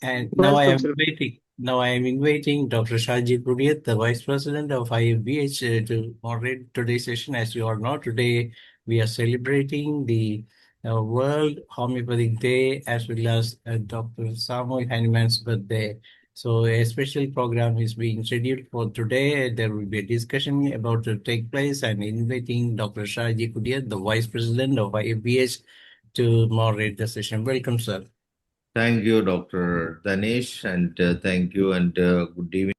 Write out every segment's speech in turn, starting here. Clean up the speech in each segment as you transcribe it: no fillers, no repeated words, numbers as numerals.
And Welcome, sir. now I am inviting Dr. Shaji Kuriyat, the Vice President of IFPH, to moderate today's session. As you all know, today we are celebrating the World Homeopathic Day as well as Dr. Samuel Hahnemann's birthday. So a special program is being scheduled for today. There will be a discussion about to take place and inviting Dr. Shaji Kuriyat, the Vice President of IFPH, to moderate the session. Welcome, sir. Thank you, Dr. Danish, and thank you and good evening.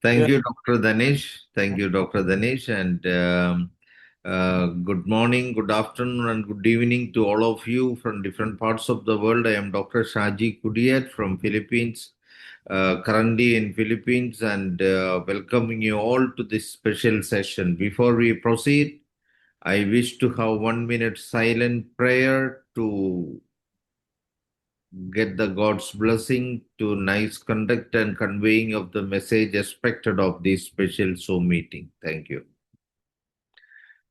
Thank you, Dr. Danish. Thank you, Dr. Danish, and good morning, good afternoon, and good evening to all of you from different parts of the world. I am Dr. Shaji Kudiat from Philippines, currently in Philippines, and welcoming you all to this special session. Before we proceed, I wish to have 1 minute silent prayer to get the God's blessing to nice conduct and conveying of the message expected of this special Zoom meeting. Thank you.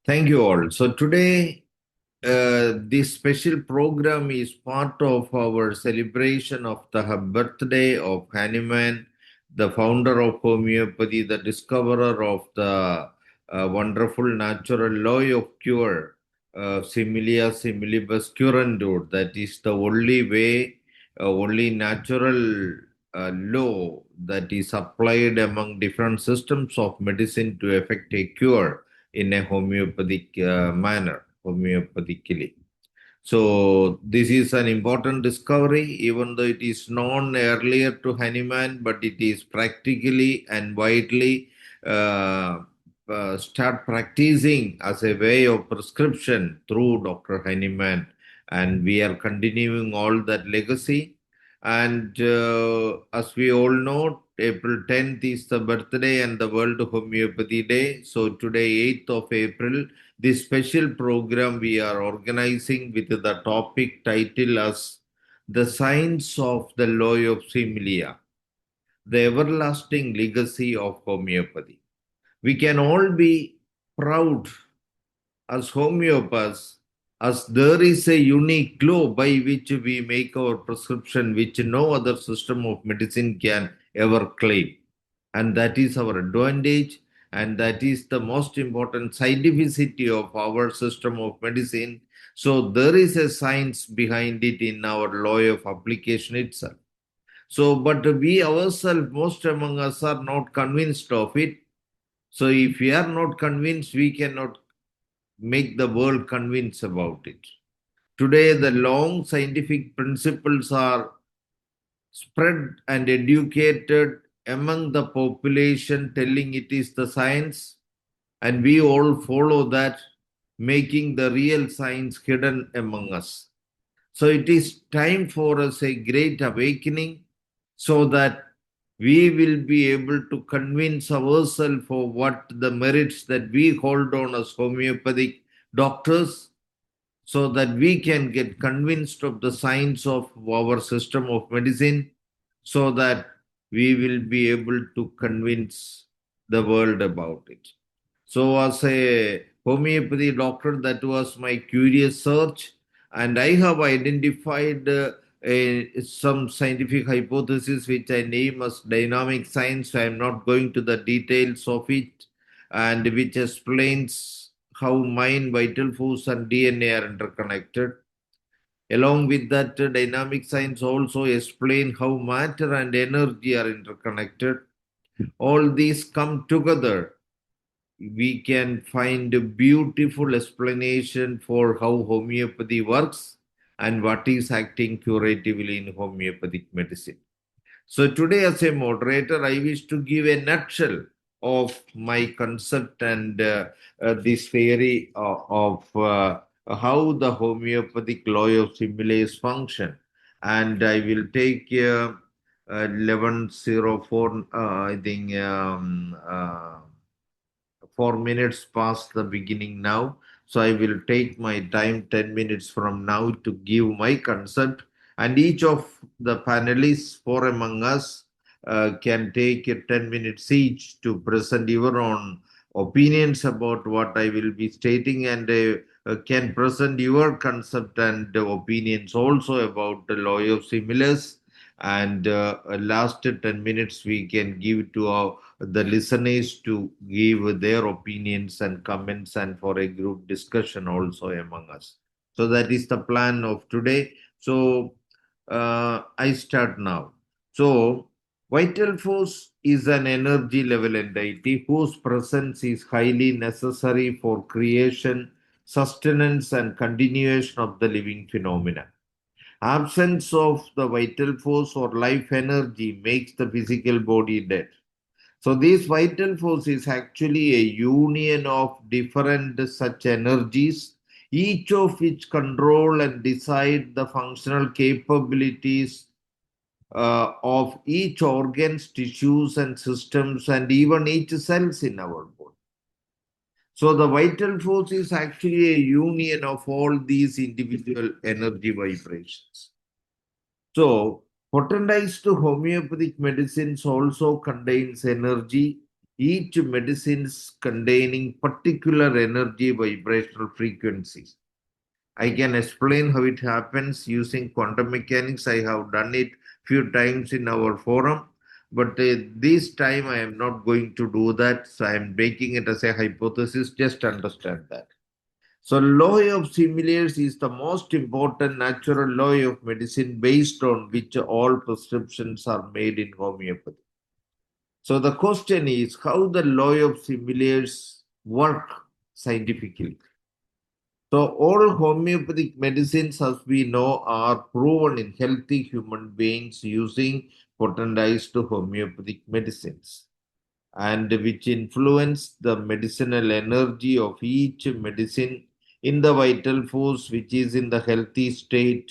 Thank you all. So today, this special program is part of our celebration of the birthday of Hahnemann, the founder of homeopathy, the discoverer of the wonderful natural law of cure, similia similibus curantur. That is the only way, only natural law that is applied among different systems of medicine to effect a cure in a homeopathic manner, homeopathically. So this is an important discovery, even though it is known earlier to Hahnemann, but it is practically and widely start practicing as a way of prescription through Dr. Hahnemann, and we are continuing all that legacy. And as we all know, April 10th is the birthday and the World Homeopathy Day. So today, 8th of April, this special program we are organizing with the topic title as The Science of the Law of Similia, the Everlasting Legacy of Homeopathy. We can all be proud as homeopaths, as there is a unique law by which we make our prescription, which no other system of medicine can ever claim. And that is our advantage, and that is the most important scientificity of our system of medicine. So there is a science behind it in our law of application itself. So, but we ourselves, most among us, are not convinced of it. So if we are not convinced, we cannot make the world convinced about it. Today, the long scientific principles are spread and educated among the population, telling it is the science, and we all follow that, making the real science hidden among us. So it is time for us a great awakening so that we will be able to convince ourselves for what the merits that we hold on as homeopathic doctors, so that we can get convinced of the science of our system of medicine, so that we will be able to convince the world about it. So, as a homeopathy doctor, that was my curious search, and I have identified some scientific hypothesis which I name as dynamic science. I am not going to the details of it, and which explains how mind, vital force, and DNA are interconnected. Along with that, dynamic science also explain how matter and energy are interconnected. All these come together, we can find a beautiful explanation for how homeopathy works and what is acting curatively in homeopathic medicine. So today, as a moderator, I wish to give a nutshell of my concept and this theory of how the homeopathic law of similes function. And I will take 11:04, I think 4 minutes past the beginning now. So I will take my time 10 minutes from now to give my concept, and each of the panelists, four among us, can take 10 minutes each to present your own opinions about what I will be stating, and can present your concept and opinions also about the law of similars. And last 10 minutes we can give to the listeners to give their opinions and comments and for a group discussion also among us. So that is the plan of today. So I start now. So vital force is an energy level entity whose presence is highly necessary for creation, sustenance, and continuation of the living phenomena. Absence of the vital force or life energy makes the physical body dead. So this vital force is actually a union of different such energies, each of which control and decide the functional capabilities of each organs, tissues, and systems, and even each cells in our body. So the vital force is actually a union of all these individual energy vibrations. So potentized homeopathic medicines also contains energy. Each medicines containing particular energy vibrational frequencies. I can explain how it happens using quantum mechanics. I have done it few times in our forum, but this time I am not going to do that. So I am making it as a hypothesis. Just understand that. So law of similars is the most important natural law of medicine based on which all prescriptions are made in homeopathy. So the question is how the law of similars work scientifically. So all homeopathic medicines, as we know, are proven in healthy human beings using potentized homeopathic medicines and which influence the medicinal energy of each medicine in the vital force which is in the healthy state.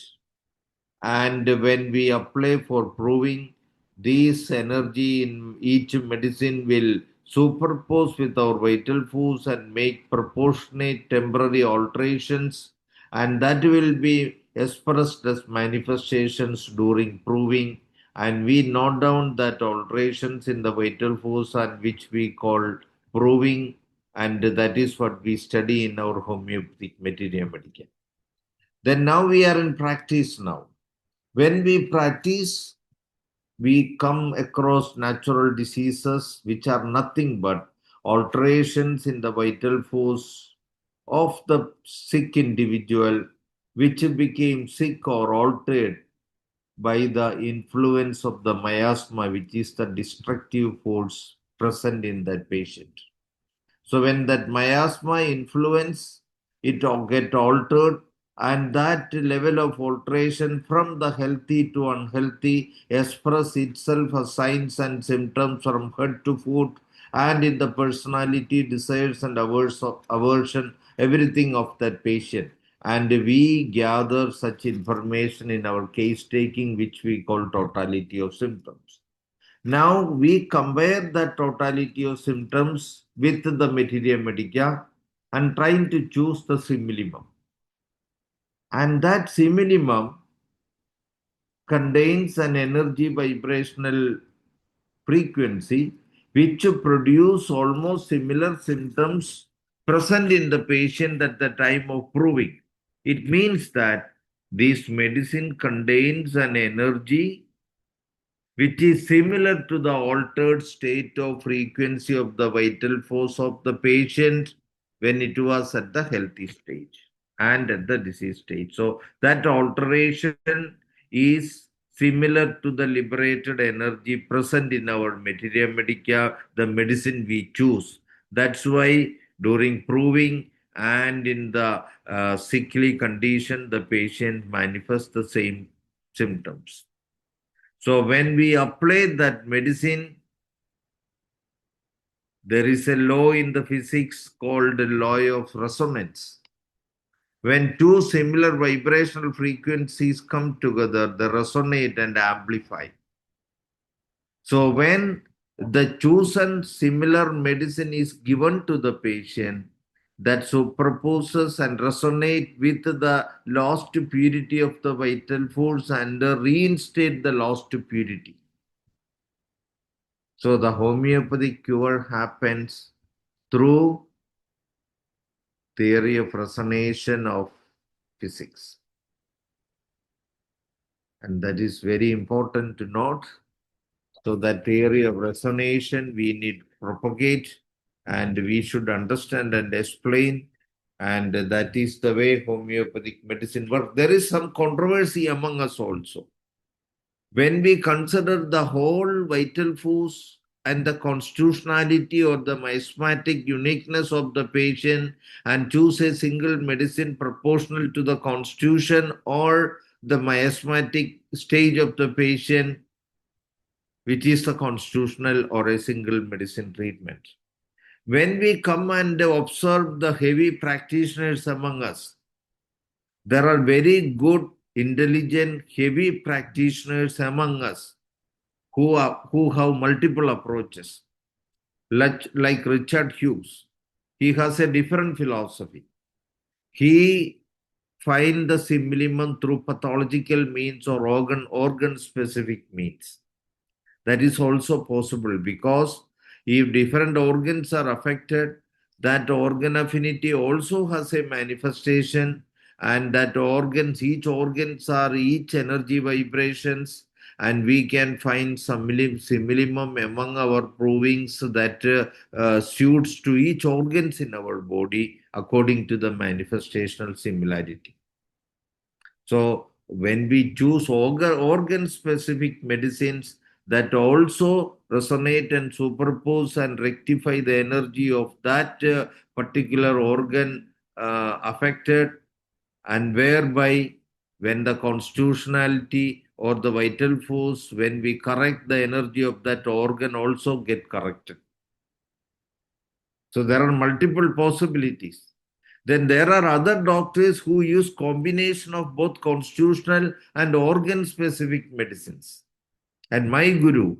And when we apply for proving, this energy in each medicine will superpose with our vital force and make proportionate temporary alterations, and that will be expressed as manifestations during proving. And we note down that alterations in the vital force and which we call proving, and that is what we study in our homeopathic materia medica. Then now we are in practice now. When we practice, we come across natural diseases which are nothing but alterations in the vital force of the sick individual, which became sick or altered by the influence of the miasma, which is the destructive force present in that patient. So when that miasma influence, it get altered, and that level of alteration from the healthy to unhealthy express itself as signs and symptoms from head to foot, and in the personality, desires, and aversion, everything of that patient. And we gather such information in our case taking, which we call totality of symptoms. Now we compare the totality of symptoms with the materia medica and trying to choose the simillimum. And that simillimum contains an energy vibrational frequency which produce almost similar symptoms present in the patient at the time of proving. It means that this medicine contains an energy which is similar to the altered state of frequency of the vital force of the patient when it was at the healthy stage and at the disease stage. So that alteration is similar to the liberated energy present in our materia medica, the medicine we choose. That's why during proving and in the sickly condition, the patient manifests the same symptoms. So when we apply that medicine, there is a law in the physics called the law of resonance. When two similar vibrational frequencies come together, they resonate and amplify. So when the chosen similar medicine is given to the patient, that superposes and resonate with the lost purity of the vital force and reinstate the lost purity. So the homeopathic cure happens through theory of resonation of physics. And that is very important to note. So that theory of resonation we need to propagate, and we should understand and explain. And that is the way homeopathic medicine works. There is some controversy among us also. When we consider the whole vital force and the constitutionality or the miasmatic uniqueness of the patient and choose a single medicine proportional to the constitution or the miasmatic stage of the patient, which is the constitutional or a single medicine treatment. When we come and observe the heavy practitioners among us, there are very good, intelligent, heavy practitioners among us who have multiple approaches, like Richard Hughes. He has a different philosophy. He finds the simillimum through pathological means or organ specific means. That is also possible because if different organs are affected, that organ affinity also has a manifestation, and that each organs are each energy vibrations, and we can find some simillimum among our provings that suits to each organs in our body according to the manifestational similarity. So when we choose organ-specific medicines that also resonate and superpose and rectify the energy of that particular organ affected, and whereby when the constitutionality or the vital force, when we correct the energy of that organ also get corrected. So there are multiple possibilities. Then there are other doctors who use combination of both constitutional and organ specific medicines. And my guru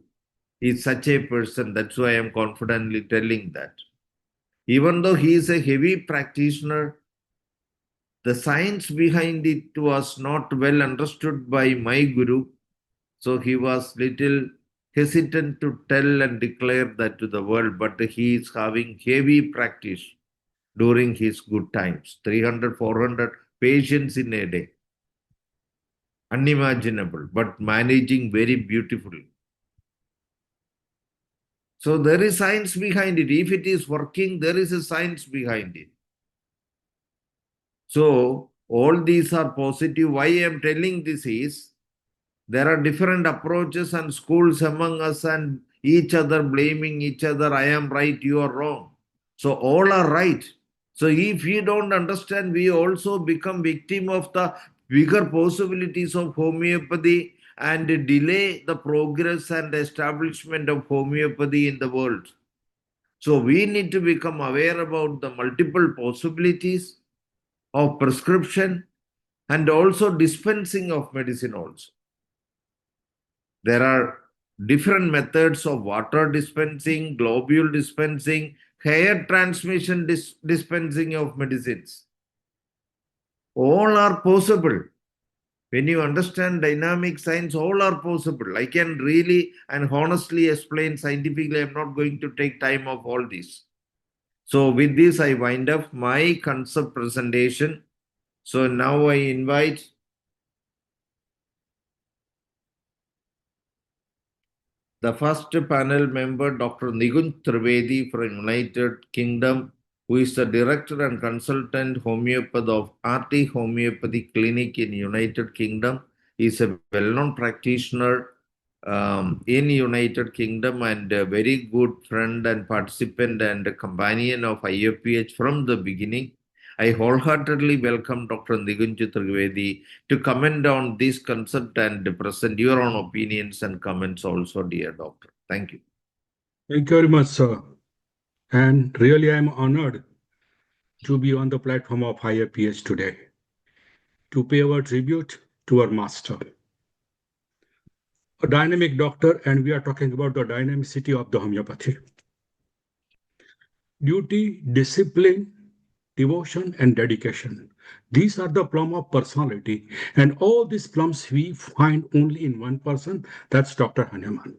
is such a person. That's why I am confidently telling that. Even though he is a heavy practitioner, the science behind it was not well understood by my guru. So he was little hesitant to tell and declare that to the world, but he is having heavy practice during his good times, 300, 400 patients in a day. Unimaginable, but managing very beautifully. So there is science behind it. If it is working, there is a science behind it. So all these are positive. Why I am telling this is there are different approaches and schools among us and each other blaming each other. I am right, you are wrong. So all are right. So if we don't understand, we also become victim of the bigger possibilities of homeopathy and delay the progress and establishment of homeopathy in the world. So we need to become aware about the multiple possibilities of prescription and also dispensing of medicine also. There are different methods of water dispensing, globule dispensing, hair transmission dispensing of medicines. All are possible. When you understand dynamic science, all are possible. I can really and honestly explain scientifically. I'm not going to take time of all this. So with this, I wind up my concept presentation. So now I invite the first panel member, Dr. Nigunj Trivedi from United Kingdom, who is the director and consultant homeopath of RT Homeopathy Clinic in United Kingdom. He is a well-known practitioner in United Kingdom and a very good friend and participant and companion of IFPH from the beginning. I wholeheartedly welcome Dr. Nigunj Trivedi to comment on this concept and present your own opinions and comments also, dear doctor. Thank you. Thank you very much, sir. And really, I'm honored to be on the platform of IFPH today to pay our tribute to our master, a dynamic doctor, and we are talking about the dynamicity of the homeopathy. Duty, discipline, devotion, and dedication. These are the plum of personality, and all these plums we find only in one person, that's Dr. Hahnemann.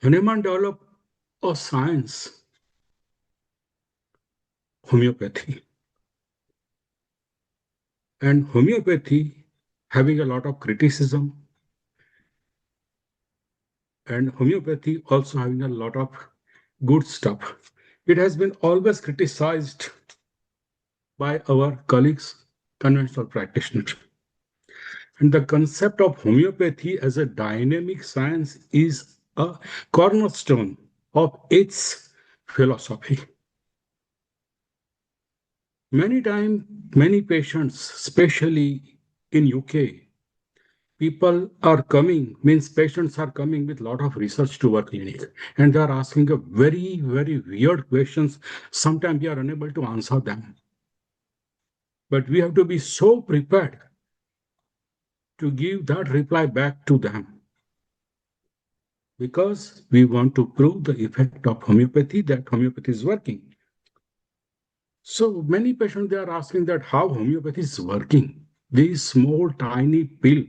Hahnemann developed a science homeopathy. And homeopathy having a lot of criticism, and homeopathy also having a lot of good stuff. It has been always criticized by our colleagues, conventional practitioners. And the concept of homeopathy as a dynamic science is a cornerstone of its philosophy. Many times, many patients, especially in UK, people are coming, means patients are coming with a lot of research to our clinic, and they are asking a very, very weird questions. Sometimes we are unable to answer them. But we have to be so prepared to give that reply back to them, because we want to prove the effect of homeopathy, that homeopathy is working. So many patients, they are asking that how homeopathy is working. This small tiny pill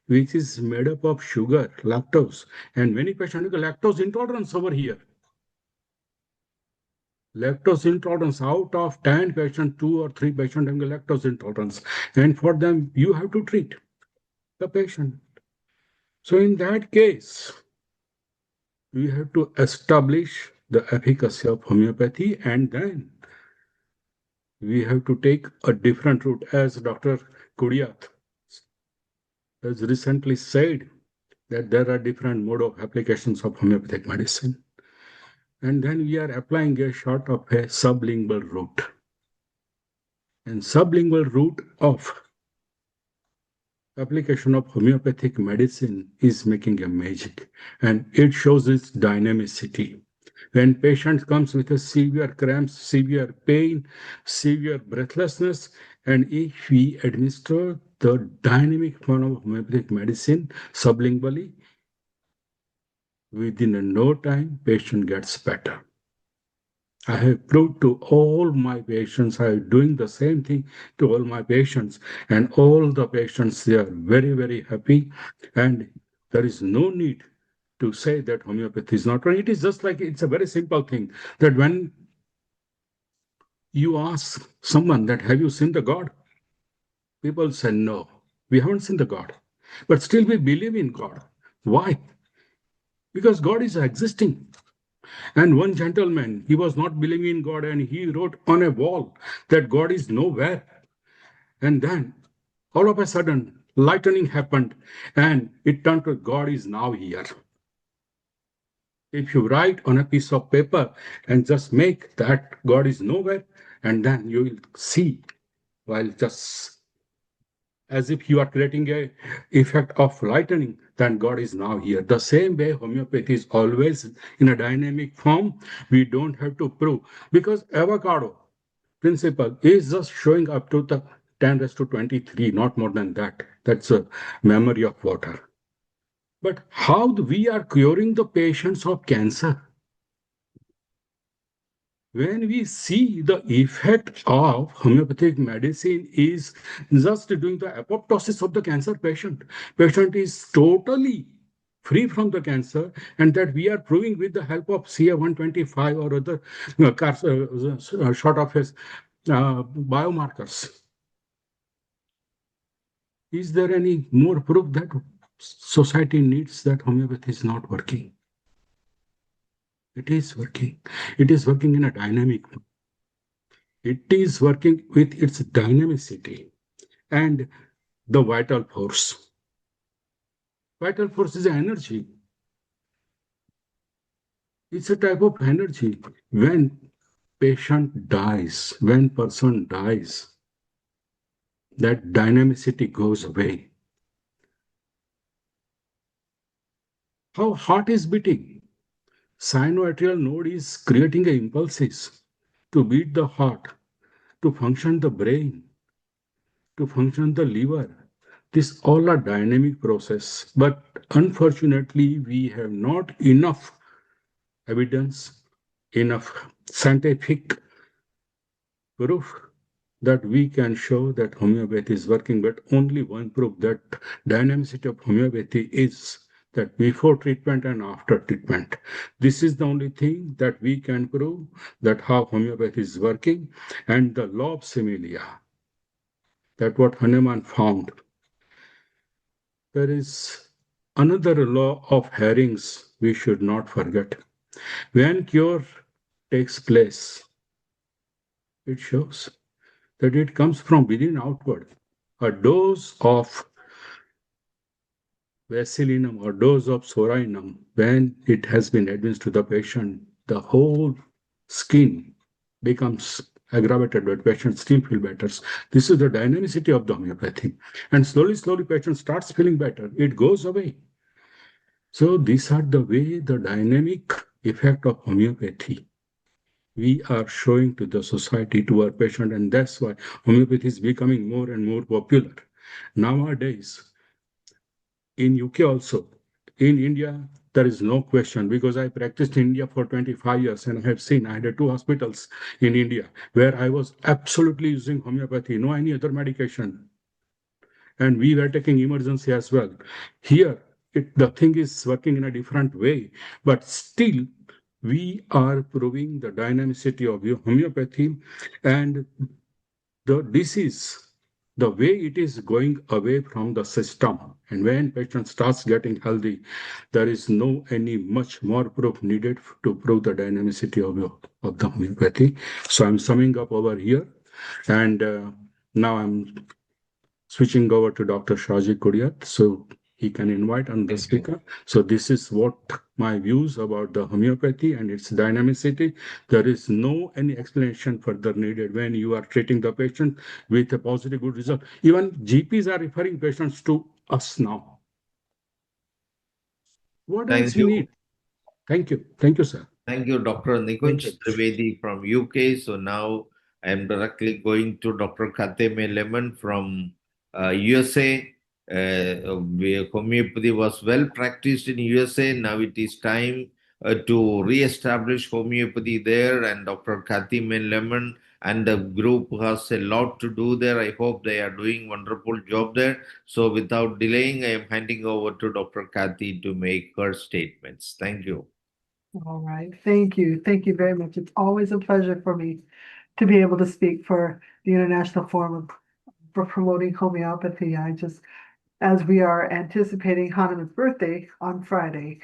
which is made up of sugar, lactose, and many patients have lactose intolerance over here. Lactose intolerance, out of 10 patients, 2 or 3 patients have lactose intolerance, and for them you have to treat the patient. So in that case, we have to establish the efficacy of homeopathy, and then we have to take a different route, as Dr. Kudiat has recently said that there are different mode of applications of homeopathic medicine. And then we are applying a sort of a sublingual route. And sublingual route of application of homeopathic medicine is making a magic, and it shows its dynamicity. When patient comes with a severe cramps, severe pain, severe breathlessness, and if we administer the dynamic form of homeopathic medicine sublingually, within no time, patient gets better. I have proved to all my patients, I am doing the same thing to all my patients, and all the patients, they are very, very happy, and there is no need to say that homeopathy is not right. It is just like, it's a very simple thing, that when you ask someone that, have you seen the God? People say, no, we haven't seen the God. But still we believe in God. Why? Because God is existing. And one gentleman, he was not believing in God, and he wrote on a wall that God is nowhere. And then all of a sudden, lightning happened, and it turned to God is now here. If you write on a piece of paper and just make that God is nowhere, and then you will see, while just as if you are creating a effect of lightning, then God is now here. The same way homeopathy is always in a dynamic form. We don't have to prove, because avocado principle is just showing up to the 10 raised to 23, not more than that. That's a memory of water. But how we are curing the patients of cancer? When we see the effect of homeopathic medicine is just doing the apoptosis of the cancer patient. Patient is totally free from the cancer, and that we are proving with the help of CA125 or other sort of his biomarkers. Is there any more proof that society needs that homeopathy is not working? It is working. It is working in a dynamic way. It is working with its dynamicity and the vital force. Vital force is energy. It's a type of energy. When patient dies, when person dies, that dynamicity goes away. How heart is beating? Sinoatrial node is creating impulses to beat the heart, to function the brain, to function the liver. This all a dynamic process, but unfortunately, we have not enough evidence, enough scientific proof that we can show that homeopathy is working. But only one proof, that dynamicity of homeopathy is that before treatment and after treatment. This is the only thing that we can prove that how homeopathy is working, and the law of similia, that what Hahnemann found. There is another law of Herring's we should not forget. When cure takes place, it shows that it comes from within outward. A dose of vaselinum or dose of sorinum, when it has been administered to the patient, the whole skin becomes aggravated, but patient still feel better. This is the dynamicity of the homeopathy. And slowly, slowly, patient starts feeling better. It goes away. So these are the way the dynamic effect of homeopathy we are showing to the society, to our patient, and that's why homeopathy is becoming more and more popular. Nowadays, in UK also, in India, there is no question because I practiced in India for 25 years and I have seen I had two hospitals in India where I was absolutely using homeopathy, no any other medication. And we were taking emergency as well. Here, the thing is working in a different way, but still we are proving the dynamicity of homeopathy and the disease, the way it is going away from the system. And when patient starts getting healthy, there is no any much more proof needed to prove the dynamicity of the homeopathy. So I'm summing up over here. And now I'm switching over to Dr. Shajit Kudiat so he can invite another speaker. So this is what my views about the homeopathy and its dynamicity. There is no any explanation further needed when you are treating the patient with a positive good result. Even GPs are referring patients to us now. What Thank else we you. need? Thank you. Thank you, sir. Thank you, Dr. Nikunj Trivedi from UK. So now I am directly going to Dr. Khateme Lemon from USA. Where homeopathy was well practiced in USA. Now it is time to re-establish homeopathy there. And Dr. Khateme Lemon and the group has a lot to do there. I hope they are doing wonderful job there. So without delaying, I am handing over to Dr. Kathy to make her statements. Thank you. All right. Thank you. Thank you very much. It's always a pleasure for me to be able to speak for the International Forum for Promoting Homeopathy. As we are anticipating Hahnemann's birthday on Friday,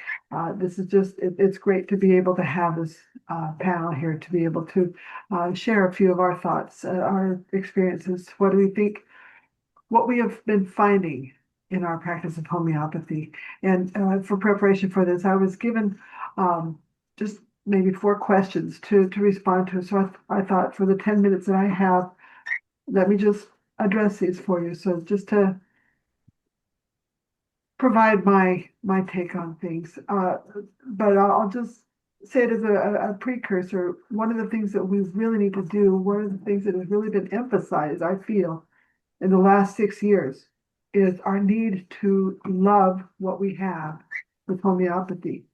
this is it's great to be able to have this panel here to be able to share a few of our thoughts, our experiences. What do we think? What we have been finding in our practice of homeopathy. And for preparation for this, I was given just maybe 4 questions to respond to. So I thought for the 10 minutes that I have, let me just address these for you. So just to provide my take on things. But I'll just say it as a precursor. One of the things that we really need to do, one of the things that has really been emphasized, I feel, in the last 6 years, is our need to love what we have with homeopathy.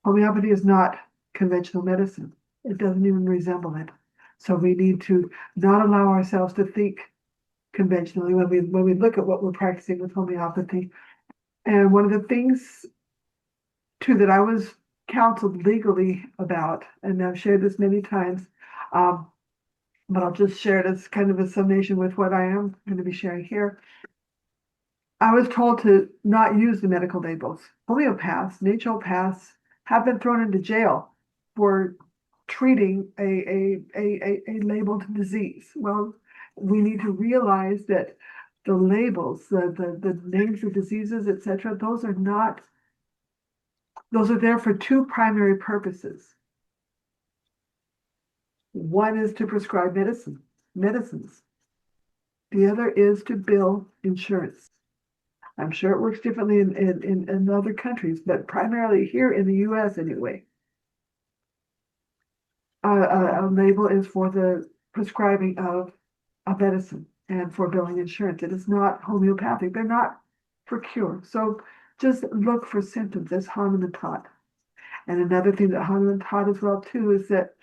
Homeopathy is not conventional medicine. It doesn't even resemble it. So we need to not allow ourselves to think conventionally when we look at what we're practicing with homeopathy. And one of the things, too, that I was counseled legally about, and I've shared this many times, but I'll just share it as kind of a summation with what I am going to be sharing here. I was told to not use the medical labels. Homeopaths, naturopaths have been thrown into jail for treating a labeled disease. Well, we need to realize that the labels, the names of diseases, etc., those are there for 2 primary purposes. One is to prescribe medicines. The other is to bill insurance. I'm sure it works differently in other countries, but primarily here in the US anyway. A label is for the prescribing of a medicine and for billing insurance. It is not homeopathic. They're not for cure. So just look for symptoms as Hahnemann taught. And another thing that Hahnemann taught as well too is that,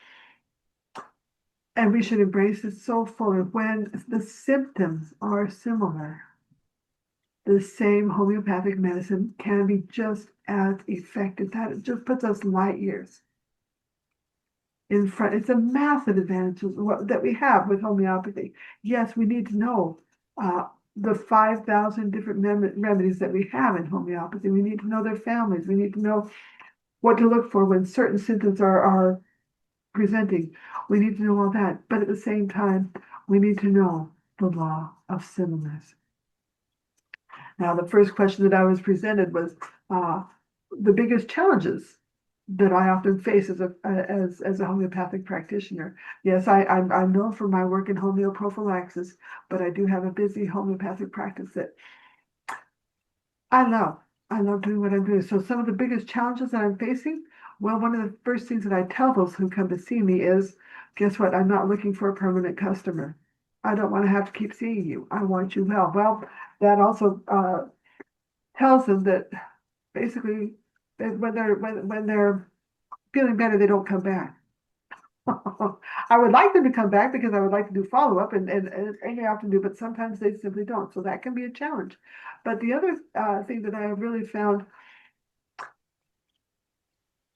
and we should embrace this so fully, when the symptoms are similar, the same homeopathic medicine can be just as effective. That it just puts us light years in front. It's a massive advantage that we have with homeopathy. Yes, we need to know the 5,000 different remedies that we have in homeopathy. We need to know their families. We need to know what to look for when certain symptoms are presenting. We need to know all that. But at the same time, we need to know the law of similars. Now, the first question that I was presented was the biggest challenges that I often face as a homeopathic practitioner. Yes, I'm known for my work in homeoprophylaxis, but I do have a busy homeopathic practice that I love. I love doing what I'm doing. So some of the biggest challenges that I'm facing, well, one of the first things that I tell those who come to see me is, guess what? I'm not looking for a permanent customer. I don't want to have to keep seeing you. I want you well. Well, that also tells them that basically when they're feeling better, they don't come back. I would like them to come back because I would like to do follow-up and they often do, but sometimes they simply don't. So that can be a challenge. But the other thing that I have really found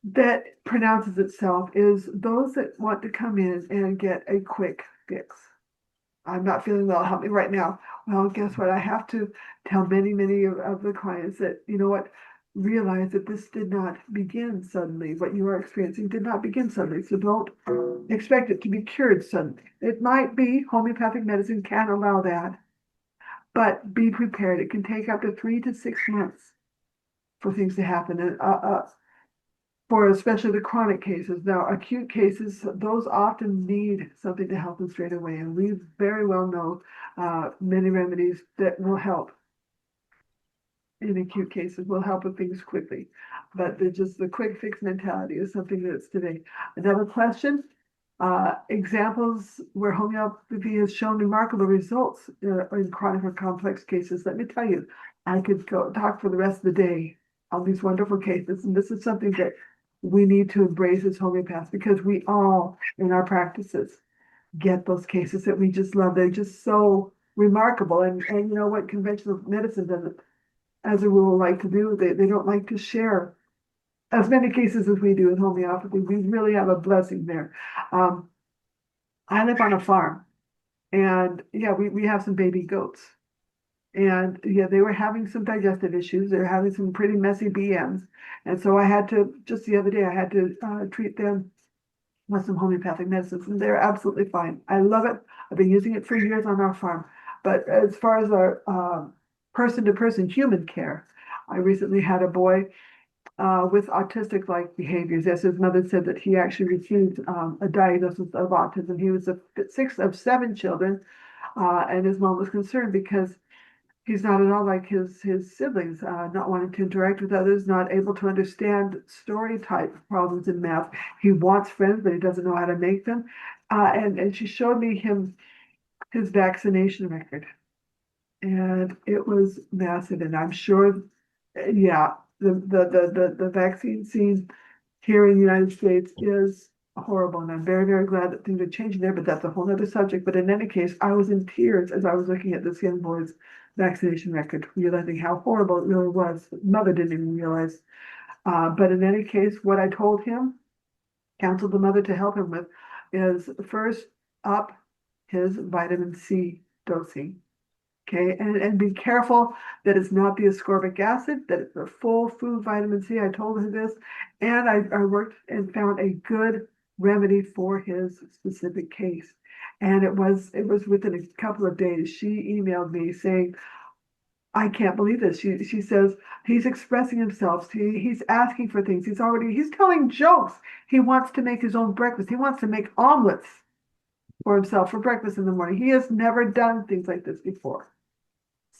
that pronounces itself is those that want to come in and get a quick fix. I'm not feeling well, help me right now. Well, guess what? I have to tell many of the clients that, you know what, realize that this did not begin suddenly. What you are experiencing did not begin suddenly. So don't expect it to be cured suddenly. It might be, homeopathic medicine can allow that, but be prepared. It can take up to 3 to 6 months for things to happen. And for especially the chronic cases. Now, acute cases, those often need something to help them straight away. And we very well know many remedies that will help in acute cases, will help with things quickly. But the quick fix mentality is something that's today. Another question, examples where homeopathy has shown remarkable results in chronic or complex cases. Let me tell you, I could go talk for the rest of the day on these wonderful cases. And this is something that we need to embrace as homeopaths because we all in our practices get those cases that we just love. They're just so remarkable. And you know what conventional medicine doesn't, as a rule, like to do. They don't like to share as many cases as we do in homeopathy. We really have a blessing there. I live on a farm and yeah, we have some baby goats. And yeah, they were having some digestive issues. They were having some pretty messy BMs. And so I had to, just the other day, I had to treat them with some homeopathic medicines. And they're absolutely fine. I love it. I've been using it for years on our farm. But as far as our person-to-person human care, I recently had a boy with autistic-like behaviors. As his mother said that he actually received a diagnosis of autism. He was the 6th of 7 children. And his mom was concerned because he's not at all like his siblings, not wanting to interact with others, not able to understand story type problems in math. He wants friends, but he doesn't know how to make them. And she showed me his vaccination record. And it was massive. And I'm sure, yeah, the vaccine scene here in the United States is horrible. And I'm very glad that things are changing there, but that's a whole other subject. But in any case, I was in tears as I was looking at this young boy's vaccination record, realizing how horrible it really was. Mother didn't even realize. But in any case, what I told him, counseled the mother to help him with, is first up his vitamin C dosing. Okay, and be careful that it's not the ascorbic acid, that it's the full food vitamin C. I told her this, and I worked and found a good remedy for his specific case. And it was within a couple of days. She emailed me saying, I can't believe this. She says he's expressing himself. He's asking for things. He's telling jokes. He wants to make his own breakfast. He wants to make omelets for himself for breakfast in the morning. He has never done things like this before.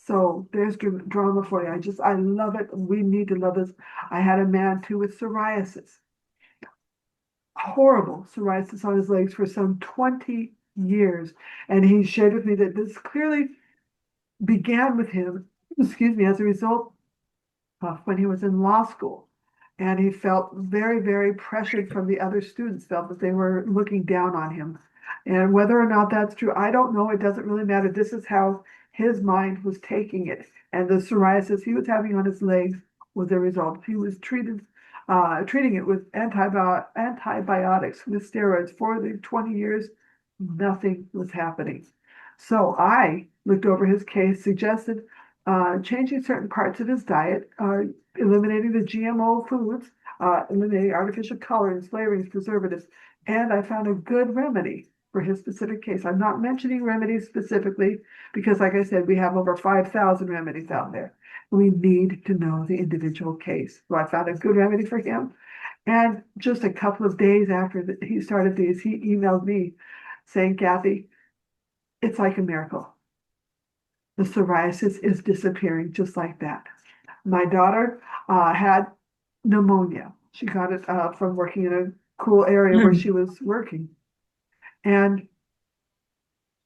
So there's drama for you. I love it. We need to love this. I had a man too with psoriasis. Horrible psoriasis on his legs for some 20 years. And he shared with me that this clearly began with him, as a result of when he was in law school. And he felt very pressured from the other students, felt that they were looking down on him. And whether or not that's true, I don't know. It doesn't really matter. This is how his mind was taking it. And the psoriasis he was having on his legs was a result. He was treating it with antibiotics, with steroids for the 20 years. Nothing was happening. So I looked over his case, suggested changing certain parts of his diet, eliminating the GMO foods, eliminating artificial colorings, flavorings, preservatives, and I found a good remedy for his specific case. I'm not mentioning remedies specifically because, like I said, we have over 5,000 remedies out there. We need to know the individual case. So I found a good remedy for him. And just a couple of days after he started these, he emailed me saying, Kathy, it's like a miracle. The psoriasis is disappearing just like that. My daughter had pneumonia. She got it from working in a cool area where she was working. And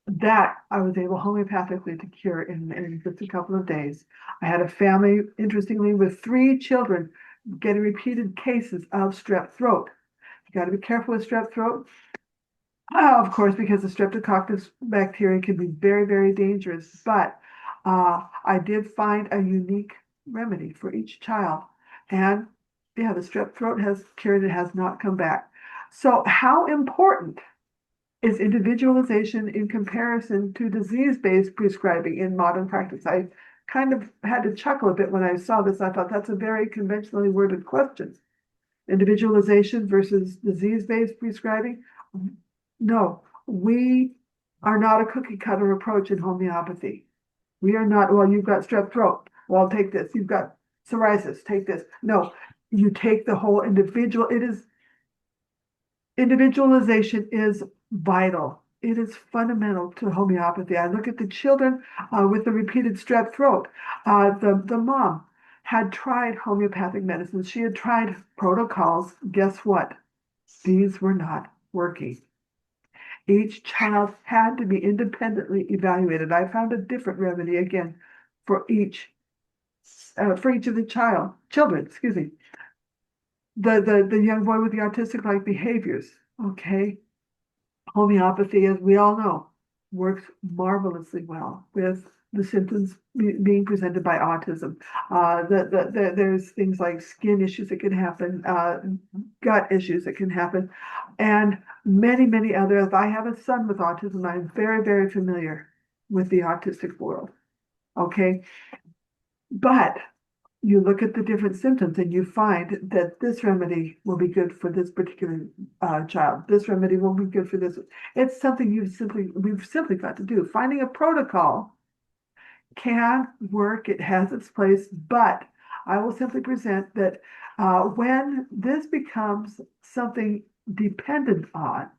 that I was able homeopathically to cure in just a couple of days. I had a family, interestingly, with 3 children getting repeated cases of strep throat. You got to be careful with strep throat. Of course, because the streptococcus bacteria can be very, very dangerous. But I did find a unique remedy for each child. And yeah, the strep throat has cured, it has not come back. So how important is individualization in comparison to disease-based prescribing in modern practice? I kind of had to chuckle a bit when I saw this. I thought that's a very conventionally worded question. Individualization versus disease-based prescribing? No, we are not a cookie cutter approach in homeopathy. We are not, well, you've got strep throat. Well, take this. You've got psoriasis. Take this. No, you take the whole individual. Individualization is vital. It is fundamental to homeopathy. I look at the children with the repeated strep throat. The mom had tried homeopathic medicines. She had tried protocols. Guess what? These were not working. Each child had to be independently evaluated. I found a different remedy again for each of the children, excuse me. The young boy with the autistic-like behaviors, okay? Homeopathy, as we all know, works marvelously well with the symptoms being presented by autism. There's things like skin issues that can happen, gut issues that can happen, and many, many others. I have a son with autism. I'm very, very familiar with the autistic world, okay? But you look at the different symptoms and you find that this remedy will be good for this particular child. This remedy will be good for this. It's something we've simply got to do. Finding a protocol can work. It has its place, but I will simply present that when this becomes something dependent on,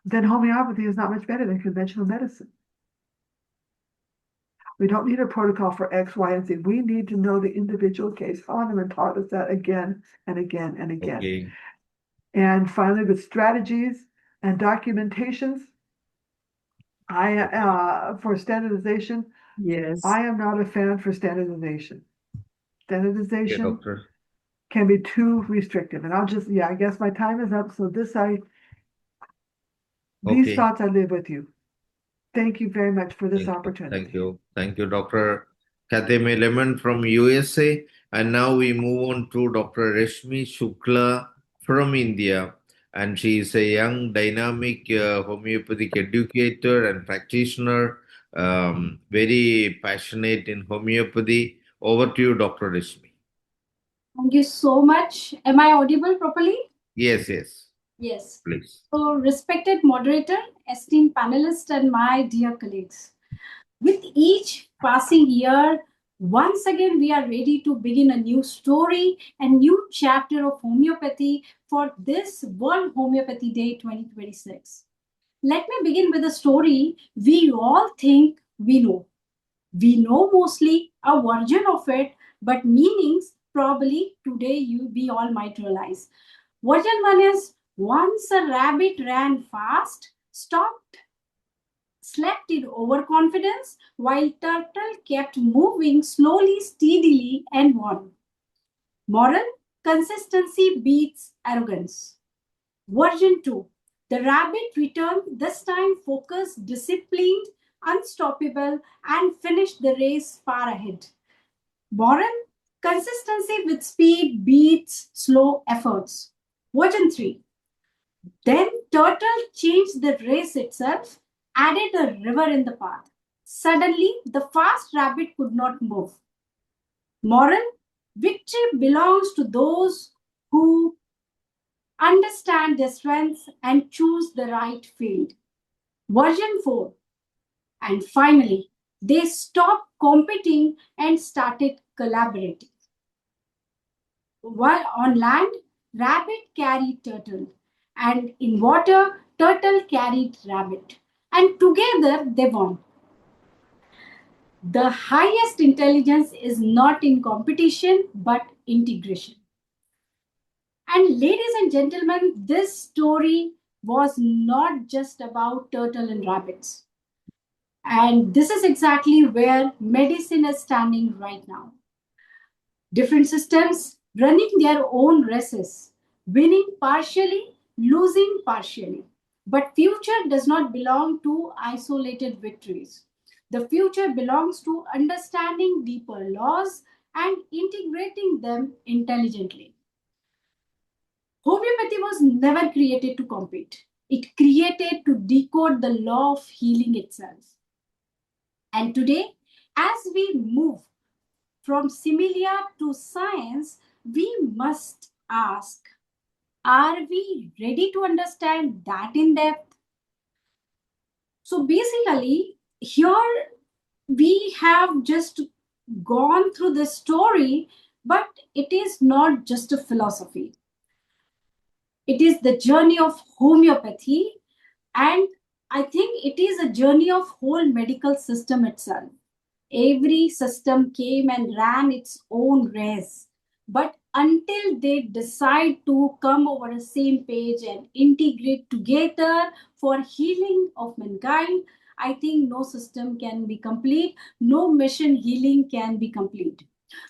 then homeopathy is not much better than conventional medicine. We don't need a protocol for X, Y, and Z. We need to know the individual case. Hahnemann taught us that again and again and again. Okay. And finally, with strategies and documentations, for standardization, Yes. I am not a fan for standardization. Standardization Okay, doctor. can be too restrictive. And I guess my time is up. So these Okay. thoughts I live with you. Thank you very much for this opportunity. Thank you. Thank you, Dr. Kathy Lemon from USA. And now we move on to Dr. Rashmi Shukla from India. And she is a young, dynamic homeopathic educator and practitioner, very passionate in homeopathy. Over to you, Dr. Rashmi. Thank you so much. Am I audible properly? Yes, yes. Yes. Please. So, respected moderator, esteemed panelists, and my dear colleagues, with each passing year, once again, we are ready to begin a new story and new chapter of homeopathy for this World Homeopathy Day 2026. Let me begin with a story we all think we know. We know mostly a version of it, but meanings probably today we all might realize. Version 1 is: once a rabbit ran fast, stopped, slept in overconfidence, while turtle kept moving slowly, steadily, and won. Moral: consistency beats arrogance. Version 2: the rabbit returned, this time focused, disciplined, unstoppable, and finish the race far ahead. Moral: consistency with speed beats slow efforts. Version 3. Then Turtle changed the race itself, added a river in the path. Suddenly, the fast rabbit could not move. Moral: victory belongs to those who understand their strengths and choose the right field. Version 4. And finally, they stopped competing and started collaborating. While on land, rabbit carried turtle, and in water, turtle carried rabbit, and together they won. The highest intelligence is not in competition but integration. And ladies and gentlemen, this story was not just about turtle and rabbits. And this is exactly where medicine is standing right now. Different systems running their own races, winning partially, losing partially. But future does not belong to isolated victories. The future belongs to understanding deeper laws and integrating them intelligently. Homeopathy was never created to compete. It created to decode the law of healing itself. And today, as we move from Similia to science, we must ask, are we ready to understand that in depth? So basically, here we have just gone through the story, but it is not just a philosophy. It is the journey of homeopathy, and I think it is a journey of whole medical system itself. Every system came and ran its own race. But until they decide to come over the same page and integrate together for healing of mankind, I think no system can be complete, no mission healing can be complete.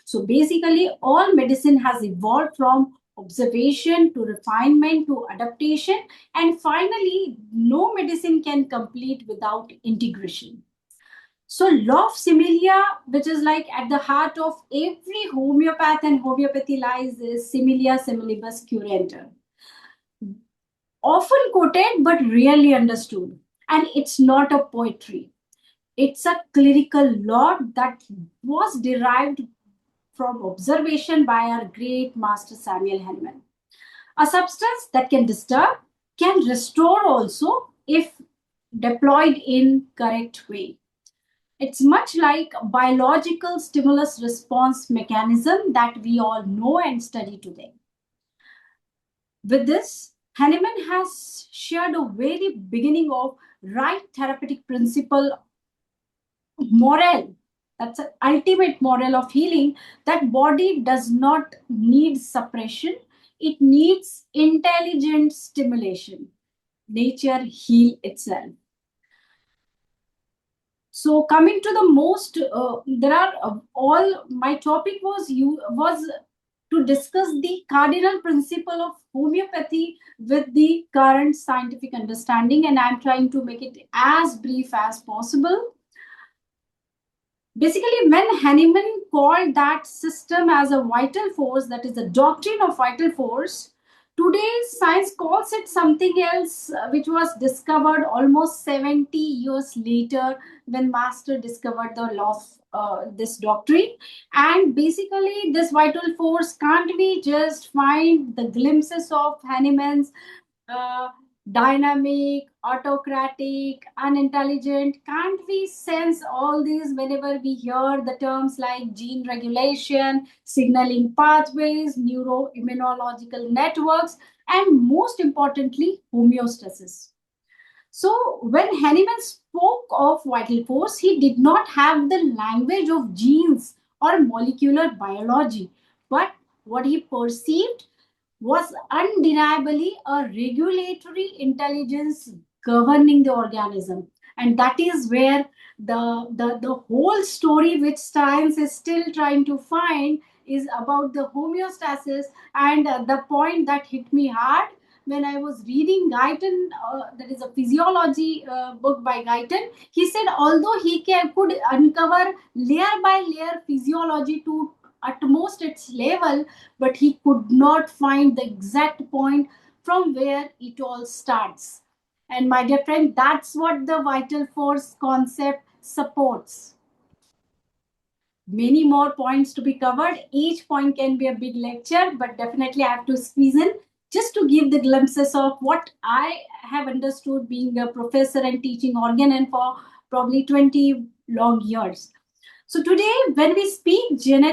So basically, all medicine has evolved from observation to refinement to adaptation, and finally, no medicine can complete without integration. So law of similia, which is like at the heart of every homeopath and homeopathy lies, is similia similibus curanter. Often quoted but rarely understood. And it's not a poetry. It's a clerical law that was derived from observation by our great master Samuel Hahnemann. A substance that can disturb, can restore also if deployed in correct way. It's much like a biological stimulus response mechanism that we all know and study today. With this, Hahnemann has shared a very beginning of right therapeutic principle moral. That's an ultimate moral of healing, that body does not need suppression. It needs intelligent stimulation. Nature heal itself. So coming to the most, there are all my topic was to discuss the cardinal principle of homeopathy with the current scientific understanding, and I'm trying to make it as brief as possible. Basically, when Hahnemann called that system as a vital force, that is the doctrine of vital force, today's science calls it something else, which was discovered almost 70 years later when Master discovered the law of this doctrine. And basically, this vital force, can't we just find the glimpses of Hahnemann's dynamic, autocratic, unintelligent? Can't we sense all these whenever we hear the terms like gene regulation, signaling pathways, neuroimmunological networks, and most importantly, homeostasis? So when Hahnemann spoke of vital force, he did not have the language of genes or molecular biology, but what he perceived was undeniably a regulatory intelligence governing the organism. And that is where the whole story which science is still trying to find is about the homeostasis. And the point that hit me hard, when I was reading Guyton, that is a physiology book by Guyton, he said although he could uncover layer by layer physiology to at most its level, but he could not find the exact point from where it all starts. And my dear friend, that's what the vital force concept supports. Many more points to be covered. Each point can be a big lecture, but definitely I have to squeeze in just to give the glimpses of what I have understood being a professor and teaching organ and for probably 20 long years. So today, when we speak gene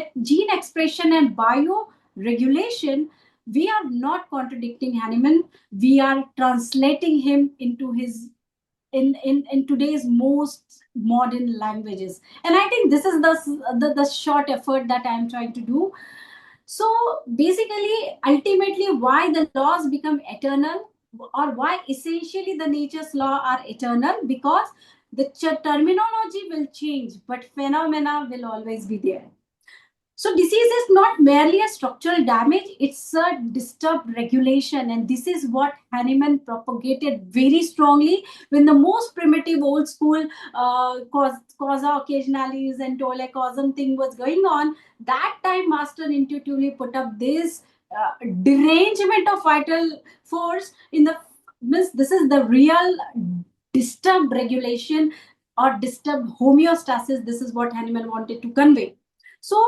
expression and bioregulation, we are not contradicting Hahnemann. We are translating him into his in today's most modern languages. And I think this is the short effort that I am trying to do. So basically, ultimately, why the laws become eternal, or why essentially the nature's law are eternal, because the terminology will change, but phenomena will always be there. So disease is not merely a structural damage, it's a disturbed regulation. And this is what Hahnemann propagated very strongly when the most primitive old school causa occasionalis and tole causum thing was going on. That time Master intuitively put up this derangement of vital force in the means this is the real disturbed regulation or disturbed homeostasis. This is what Hahnemann wanted to convey. So,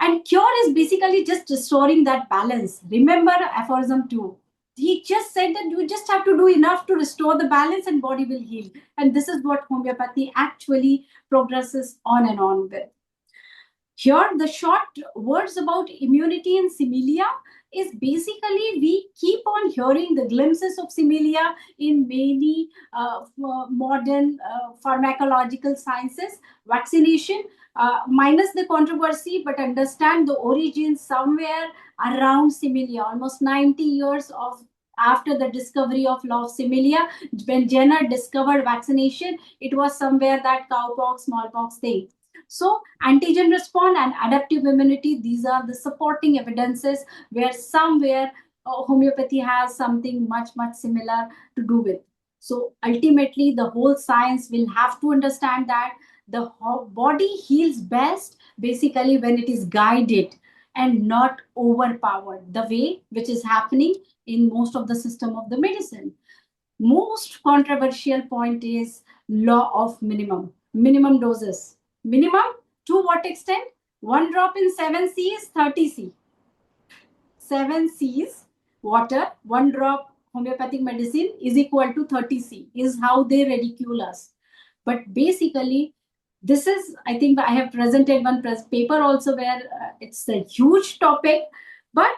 and cure is basically just restoring that balance. Remember aphorism 2. He just said that you just have to do enough to restore the balance and body will heal. And this is what homeopathy actually progresses on and on with. Here, the short words about immunity and similia is basically we keep on hearing the glimpses of similia in many modern pharmacological sciences. Vaccination, minus the controversy, but understand the origin somewhere around similia, almost 90 years of after the discovery of law of similia. When Jenner discovered vaccination, it was somewhere that cowpox, smallpox thing. So antigen response and adaptive immunity, these are the supporting evidences where somewhere homeopathy has something much similar to do with. So ultimately, the whole science will have to understand that the body heals best basically when it is guided and not overpowered, the way which is happening in most of the system of the medicine. Most controversial point is law of minimum doses. Minimum to what extent? 1 drop in 7 C is 30 C. 7 C's water, 1 drop homeopathic medicine is equal to 30 C, is how they ridicule us. But basically, this is, I think I have presented one paper also where it's a huge topic, but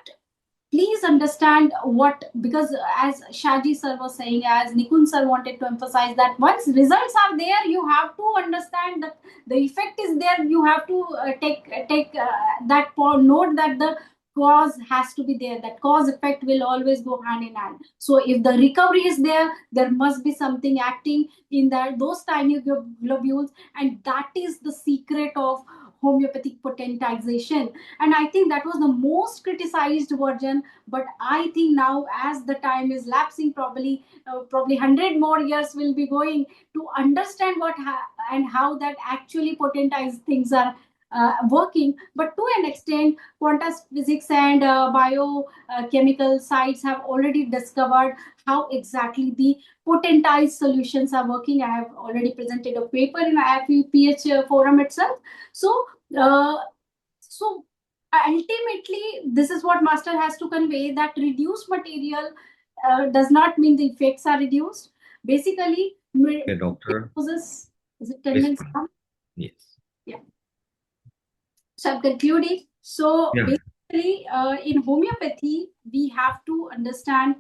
please understand what, because as Shaji sir was saying, as Nikun sir wanted to emphasize that once results are there, you have to understand that the effect is there. You have to take that note that the cause has to be there. That cause effect will always go hand in hand. So if the recovery is there, there must be something acting in that those tiny globules, and that is the secret of homeopathic potentization. And I think that was the most criticized version. But I think now, as the time is lapsing, probably 100 more years will be going to understand what and how that actually potentized things are working. But to an extent, quantum physics and biochemical sites have already discovered how exactly the potentized solutions are working. I have already presented a paper in IFPH forum itself. So ultimately, this is what master has to convey, that reduced material does not mean the effects are reduced. Basically, Okay, doctor. Is it 10 minutes? Yes. Yeah. So I'm concluding. So basically, in homeopathy, we have to understand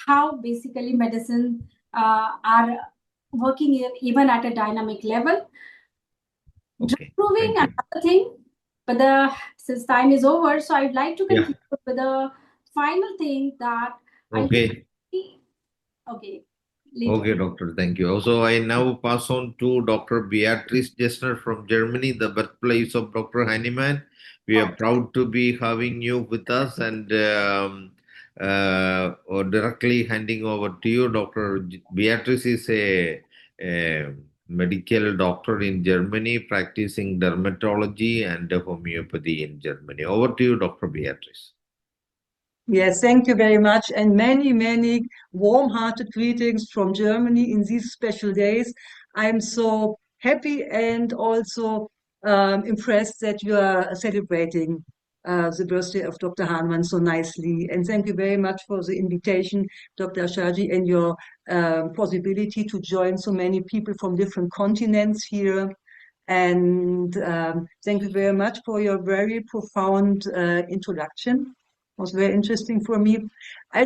how basically medicine are working even at a dynamic level. Okay. Proving another thing, but since time is over, so I'd like to conclude with the final thing that okay. Okay. Okay, doctor. Thank you. Also, I now pass on to Dr. Beatrice Gessner from Germany, the birthplace of Dr. Hahnemann. We are proud to be having you with us, and or directly handing over to you. Dr. Beatrice is a medical doctor in Germany, practicing dermatology and homeopathy in Germany. Over to you, Dr. Beatrice. Yes, thank you very much. And many, many warm-hearted greetings from Germany in these special days. I'm so happy and also impressed that you are celebrating the birthday of Dr. Hahnmann so nicely. And thank you very much for the invitation, Dr. Ashaji, and your possibility to join so many people from different continents here. And thank you very much for your very profound introduction. Was very interesting for me. I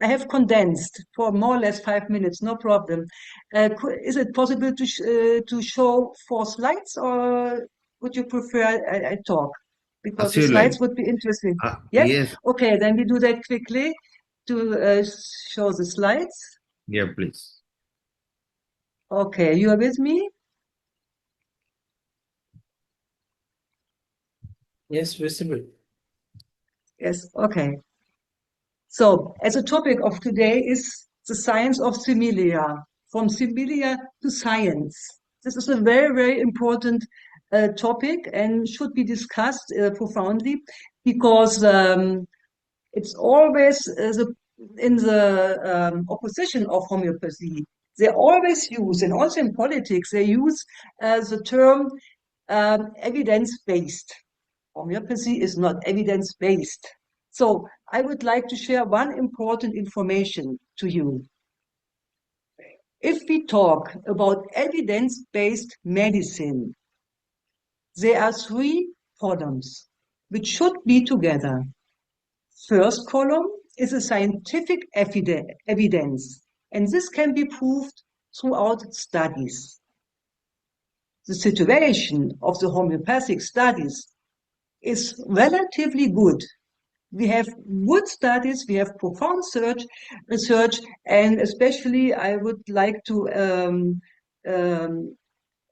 have condensed for more or less 5 minutes, no problem. Is it possible to show 4 slides, or would you prefer I talk? Because the slides would be interesting. Yes? Yes. Okay, then we do that quickly to show the slides. Yeah, please. Okay, you are with me? Yes, visible. Yes, okay. So, as a topic of today is the science of similia, from similia to science. This is a very, very important topic and should be discussed profoundly, because it's always in the opposition of homeopathy. They always use, and also in politics, they use the term evidence-based. Homeopathy is not evidence-based. So I would like to share one important information to you. If we talk about evidence-based medicine, there are 3 columns which should be together. First column is a scientific evidence, and this can be proved throughout studies. The situation of the homeopathic studies is relatively good. We have good studies, we have profound research, and especially I would like to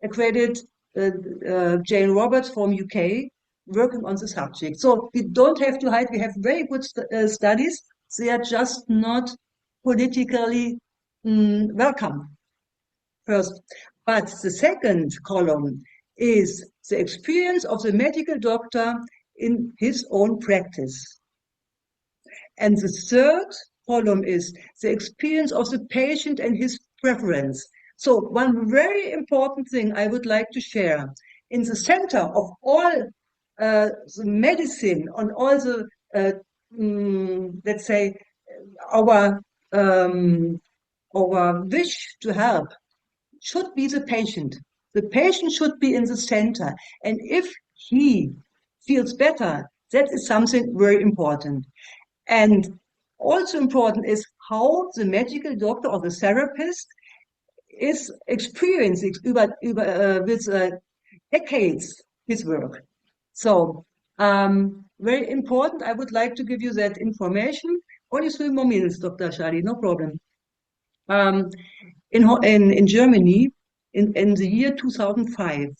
accredit Jane Roberts from UK working on the subject. So we don't have to hide, we have very good studies. They are just not politically welcome first. But the second column is the experience of the medical doctor in his own practice. And the third column is the experience of the patient and his preference. So one very important thing I would like to share, in the center of all the medicine, on all the, let's say, our wish to help, should be the patient. The patient should be in the center. And if he feels better, that is something very important. And also important is how the medical doctor or the therapist is experiencing with decades his work. So very important. I would like to give you that information. Only 3 more minutes, Dr. Shadi, no problem. In Germany, in the year 2005,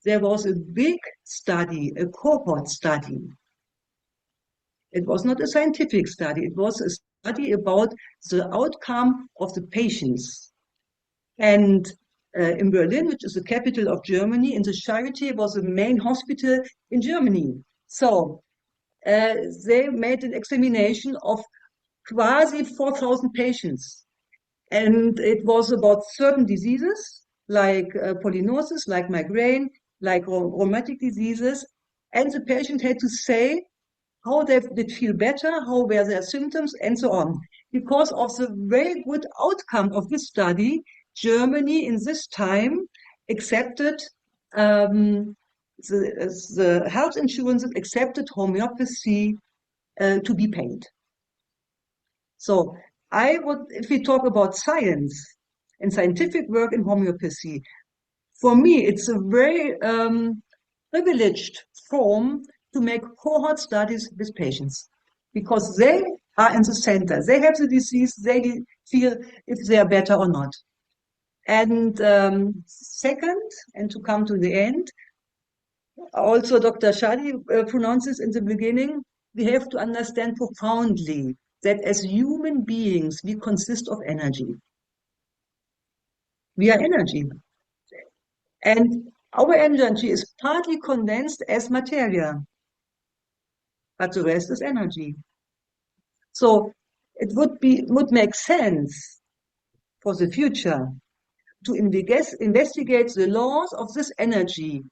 there was a big study, a cohort study. It was not a scientific study. It was a study about the outcome of the patients. And in Berlin, which is the capital of Germany, in the Charité was the main hospital in Germany. So they made an examination of quasi 4,000 patients. And it was about certain diseases, like polynosis, like migraine, like rheumatic diseases. And the patient had to say how they did feel better, how were their symptoms, and so on. Because of the very good outcome of this study, Germany in this time accepted, the health insurances accepted homeopathy to be paid. So if we talk about science and scientific work in homeopathy, for me, it's a very privileged form to make cohort studies with patients, because they are in the center. They have the disease, they feel if they are better or not. And second, and to come to the end, also Dr. Shadi pronounces in the beginning, we have to understand profoundly that as human beings, we consist of energy. We are energy. And our energy is partly condensed as materia, but the rest is energy. So it would make sense for the future to investigate the laws of this energy.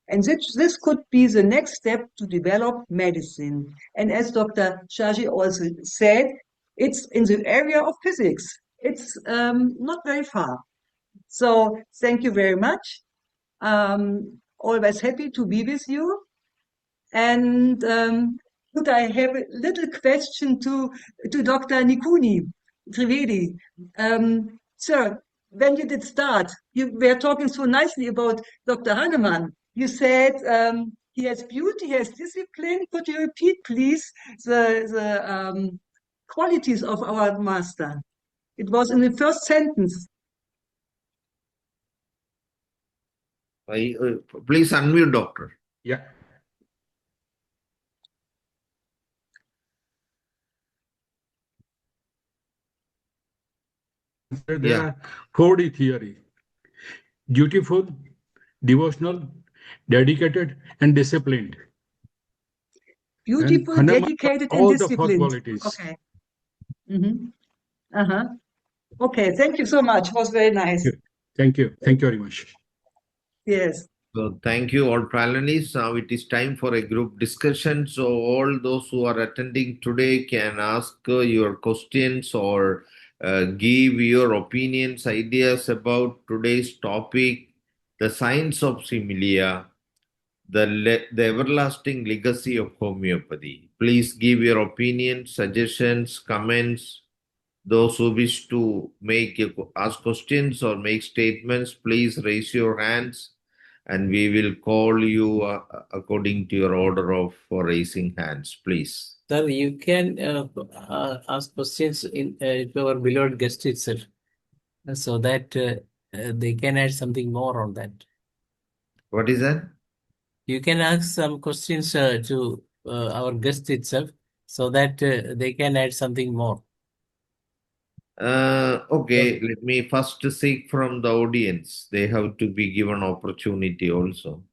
And this could be the next step to develop medicine. And as Dr. Shaji also said, it's in the area of physics. It's not very far. So thank you very much. Always happy to be with you. And could I have a little question to Dr. Nikuni Trivedi? Sir, when you did start, you were talking so nicely about Dr. Hahnemann. You said he has beauty, he has discipline. Could you repeat, please, the qualities of our master? It was in the first sentence. Please unmute, doctor. Yeah. There are 4D theory: dutiful, devotional, dedicated, and disciplined. Beautiful, And dedicated, and all the disciplined. 4 qualities. Okay. Mm-hmm. Okay, thank you so much. It was very nice. Thank you. Thank you very much. Yes. So thank you all panelists. Now it is time for a group discussion. So all those who are attending today can ask your questions or give your opinions, ideas about today's topic, the science of Similia, the everlasting legacy of homeopathy. Please give your opinions, suggestions, comments. Those who wish to ask questions or make statements, please raise your hands and we will call you according to your order for raising hands, please. Sir, you can ask questions to our beloved guest itself, so that they can add something more on that. What is that? You can ask some questions to our guest itself, so that they can add something more. Okay, let me first seek from the audience. They have to be given opportunity also.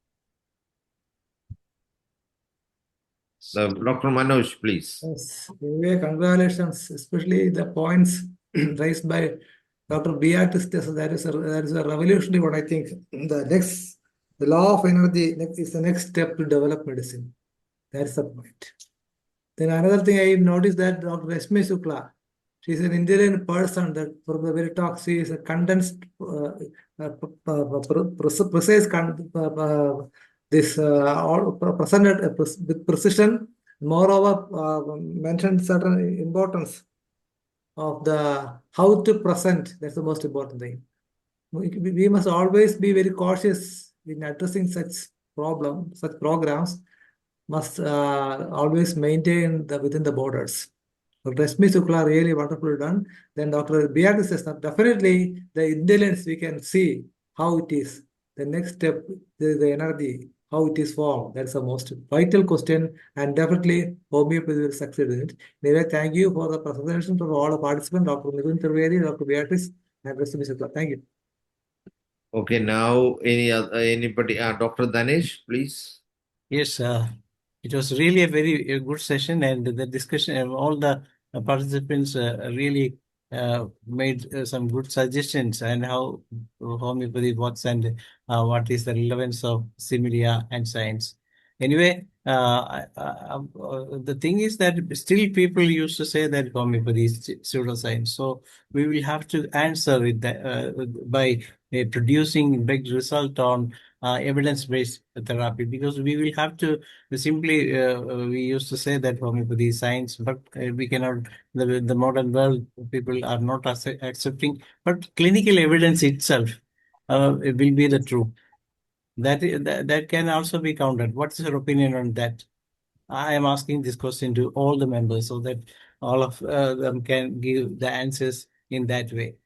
Dr. Manoj, please. Yes, anyway, congratulations, especially the points raised by Dr. Beatrice. That is a revolutionary one. I think the law of energy is the next step to develop medicine. That's the point. Then another thing I noticed that Dr. Rashmi Shukla, she's an Indian person that from the very talk, she is a condensed, precise, presented with precision. Moreover, mentioned certain importance of the how to present. That's the most important thing. We must always be very cautious in addressing such programs. Must always maintain within the borders. Dr. Rashmi Shukla really wonderfully done. Then Dr. Beatrice says that definitely the indolence we can see how it is. The next step, the energy, how it is formed. That's the most vital question, and definitely homeopathy will succeed in it. Anyway, thank you for the presentation to all the participants, Dr. Nitin Trivedi, Dr. Beatrice, and Rashmi Shukla. Thank you. Okay, now anybody, Dr. Danesh, please. Yes, it was really a very good session, and the discussion of all the participants really made some good suggestions and how homeopathy works and what is the relevance of similia and science. Anyway, the thing is that still people used to say that homeopathy is pseudoscience. So we will have to answer it by producing big result on evidence-based therapy, because we will have to simply, we used to say that homeopathy is science, but we cannot, the modern world people are not accepting, but clinical evidence itself it will be the truth. That can also be counted. What's your opinion on that? I am asking this question to all the members so that all of them can give the answers in that way.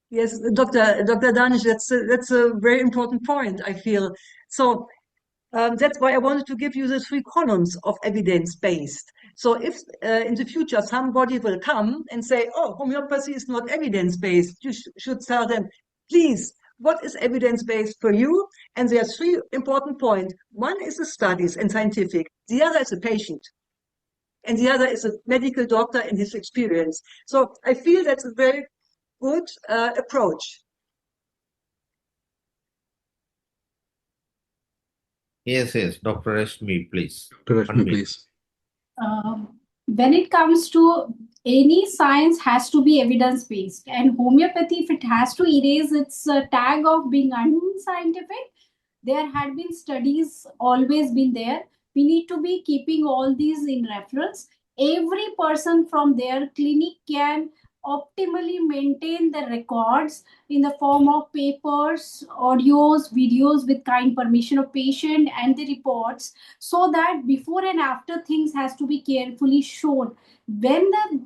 Yes, Dr. Danish, that's a very important point, I feel. So That's why I wanted to give you the 3 columns of evidence-based. So if in the future somebody will come and say, oh, homeopathy is not evidence-based, you should tell them, please, what is evidence-based for you? And there are 3 important points. One is the studies and scientific. The other is the patient. And the other is a medical doctor and his experience. So I feel that's a very good approach. Yes, Dr. Rashmi, please. Dr. Rashmi, Unmute. please. When it comes to any science has to be evidence-based, and homeopathy, if it has to erase its tag of being unscientific, there had been studies always been there. We need to be keeping all these in reference. Every person from their clinic can optimally maintain the records in the form of papers, audios, videos with kind permission of patient and the reports, so that before and after things has to be carefully shown. When the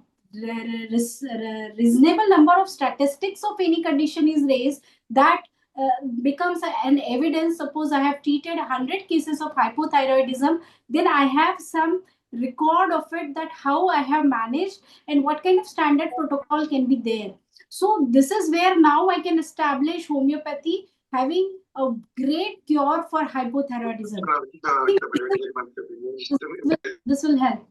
reasonable number of statistics of any condition is raised, that becomes an evidence. Suppose I have treated 100 cases of hypothyroidism, then I have some record of it, that how I have managed and what kind of standard protocol can be there. So this is where now I can establish homeopathy having a great cure for hypothyroidism. This will help.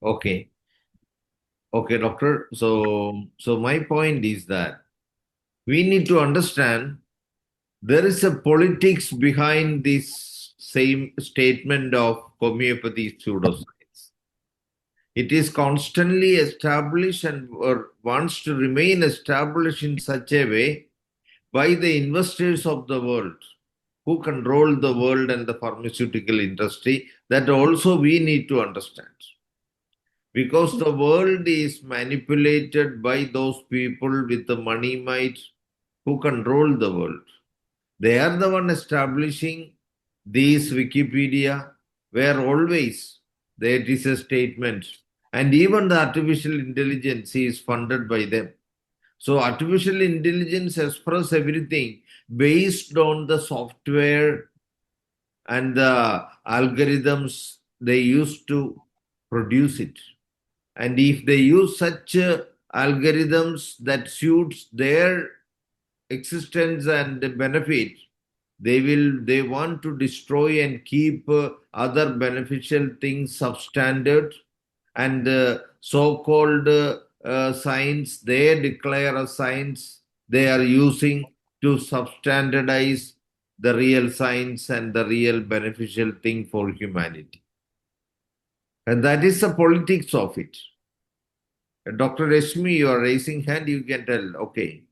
Okay. Okay, doctor. So my point is that we need to understand there is a politics behind this same statement of homeopathy pseudoscience. It is constantly established and wants to remain established in such a way by the investors of the world who control the world and the pharmaceutical industry, that also we need to understand. Because the world is manipulated by those people with the money might who control the world. They are the one establishing these Wikipedia, where always there is a statement, and even the artificial intelligence is funded by them. So artificial intelligence expresses everything based on the software and the algorithms they use to produce it. And if they use such algorithms that suits their existence and benefit, they want to destroy and keep other beneficial things substandard, and so-called science they declare a science they are using to substandardize the real science and the real beneficial thing for humanity. And that is the politics of it. Dr. Rashmi, you are raising hand, you can tell. Okay.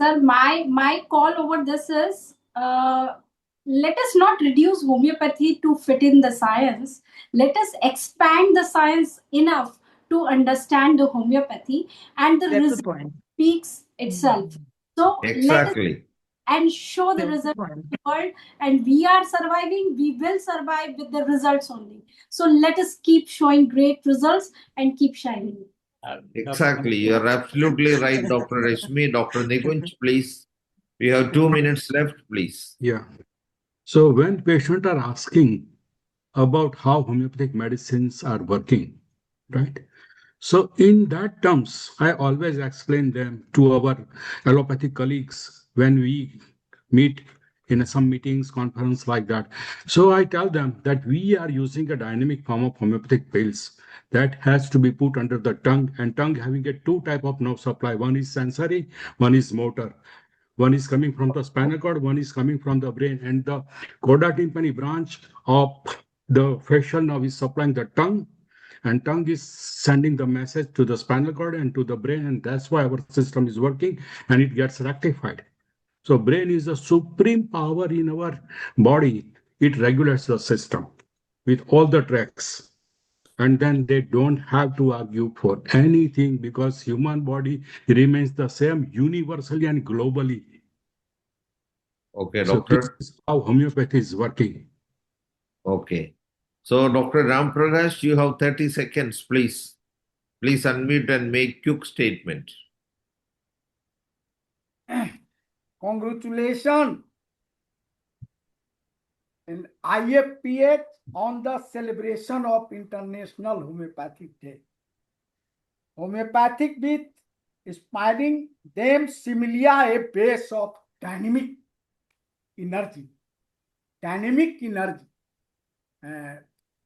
Sir, my call over this is, let us not reduce homeopathy to fit in the science. Let us expand the science enough to understand the homeopathy, and the That's the result point. speaks itself. So let us Exactly. and show the That's the result point. to the world, and we are surviving. We will survive with the results only. So let us keep showing great results and keep shining. Exactly. You are absolutely right, Dr. Rashmi. Dr. Nikunj, please. We have 2 minutes left, please. Yeah. So when patients are asking about how homeopathic medicines are working, right? So in that terms, I always explain them to our allopathic colleagues when we meet in some meetings, conference like that. So I tell them that we are using a dynamic form of homeopathic pills that has to be put under the tongue, and tongue having a 2 type of nerve supply. One is sensory, one is motor. One is coming from the spinal cord, one is coming from the brain, and the chorda tympani branch of the facial nerve is supplying the tongue, and tongue is sending the message to the spinal cord and to the brain, and that's why our system is working and it gets rectified. So brain is the supreme power in our body. It regulates the system with all the tracks, and then they don't have to argue for anything because human body remains the same universally and globally. Okay, So doctor. this is how homeopathy is working. Okay. So, Dr. Ram Prakash, you have 30 seconds, please. Please unmute and make quick statement. Congratulations in IFPH on the celebration of International Homeopathic Day. Homeopathic with inspiring them Similia, a base of dynamic energy. Dynamic energy.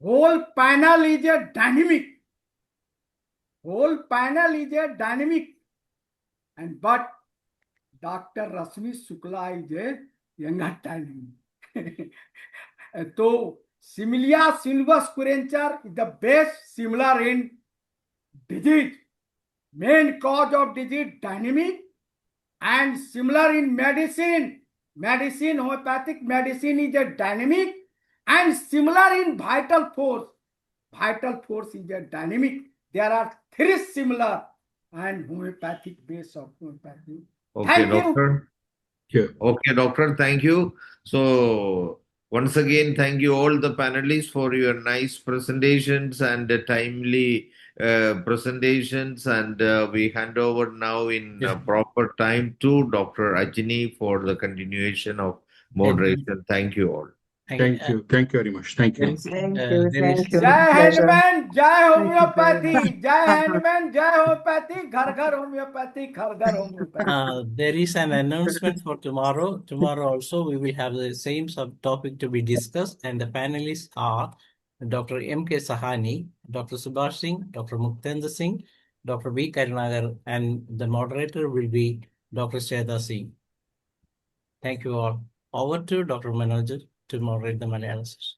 Whole panel is a dynamic. Whole panel is a dynamic. And but Dr. Rasmi Shukla is a younger dynamic. So Similia silvus curentur is the best similar in disease. Main cause of disease dynamic and similar in medicine. Medicine, homeopathic medicine is a dynamic and similar in vital force. Vital force is a dynamic. There are three similar and homeopathic base of homeopathy. Okay, Thank you. doctor. Yeah. Okay, doctor, thank you. So, once again, thank you all the panelists for your nice presentations and timely presentations. And we hand over now in Yes. proper time to Dr. Ajini for the continuation of Yes. moderation. Thank you all. Thank you. Thank you very much. Thank There you. is, Thank there you. is Thank you. Jai Pleasure. Hanuman, Jai Thank you very Homeopathy, much. Jai Hanuman, Jai Homeopathy, Ghar Ghar Homeopathy, Ghar Ghar Homeopathy. there is an announcement for tomorrow. Tomorrow also we will have the same subtopic to be discussed, and the panelists are Dr. M.K. Sahani, Dr. Subhash Singh, Dr. Muktendra Singh, Dr. V. Karunagar, and the moderator will be Dr. Shweta Singh. Thank you all. Over to Dr. Manoj to moderate the Malayalam session.